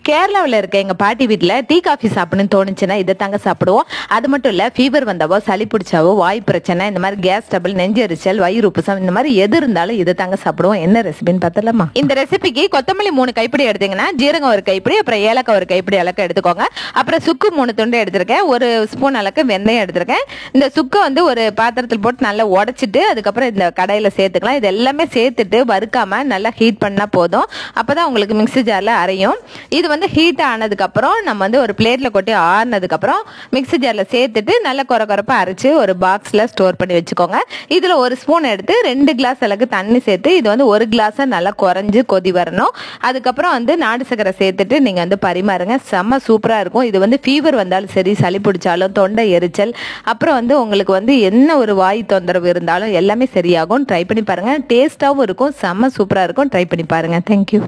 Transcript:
கேரளாவில் இருக்க எங்க பாட்டி வீட்டுல டீ காஃபி சாப்பிடணும்னு தோணுச்சுன்னா இதை தாங்க சாப்பிடுவோம். அது மட்டும் இல்ல, ஃபீவர் வந்தாவோ, சளி பிடிச்சாவோ, வாய் பிரச்சனை, இந்த மாதிரி கேஸ் டபுள், நெஞ்செரிச்சல், வயிறு உப்புசம், இந்த மாதிரி எது இருந்தாலும் இதை தாங்க சாப்பிடுவோம். என்ன ரெசிபின்னு பார்த்தலாமா? இந்த ரெசிபிக்கு கொத்தமல்லி 3 கைப்பிடி எடுத்தீங்கன்னா, ஜீரகம் 1 கைப்பிடி, அப்புறம் ஏலக்காய் 1 கைப்பிடி அளக்க எடுத்துக்கோங்க. அப்புறம் சுக்கு 3 துண்டு எடுத்திருக்கேன். 1 ஸ்பூன் அளக்க வெந்தயம் எடுத்திருக்கேன். இந்த சுக்கை வந்து ஒரு பாத்திரத்தில் போட்டு நல்லா உடைச்சிட்டு அதுக்கப்புறம் இந்த கடையில சேர்த்துக்கலாம். இது எல்லாமே சேர்த்துட்டு வறுக்காம நல்லா ஹீட் பண்ணா போதும். அப்பதான் உங்களுக்கு மிக்ஸி ஜார்ல அரையும். இது வந்து ஹீட் ஆனதுக்கு அப்புறம் நம்ம வந்து ஒரு பிளேட்ல கொட்டி ஆறுனதுக்கு அப்புறம் மிக்ஸி ஜார்ல சேர்த்துட்டு நல்லா கொரகொரப்பா அரைச்சு ஒரு பாக்ஸ்ல ஸ்டோர் பண்ணி வச்சுக்கோங்க. இதுல 1 ஸ்பூன் எடுத்து 2 கிளாஸ் அளவுக்கு தண்ணி சேர்த்து இது வந்து 1 கிளாஸா நல்லா குறைஞ்சு கொதி வரணும். அதுக்கப்புறம் வந்து நாடு சக்கரை சேர்த்துட்டு நீங்க வந்து பரிமாறுங்க. செம்ம சூப்பரா இருக்கும். இது வந்து ஃபீவர் வந்தாலும் சரி, சளி பிடிச்சாலும், தொண்டை எரிச்சல், அப்புறம் வந்து உங்களுக்கு வந்து என்ன ஒரு வாய் தொந்தரவு இருந்தாலும் எல்லாமே சரியாகும். ட்ரை பண்ணி பாருங்க. டேஸ்டாவும் இருக்கும். செம்ம சூப்பரா இருக்கும். ட்ரை பண்ணி பாருங்க. தேங்க்யூ.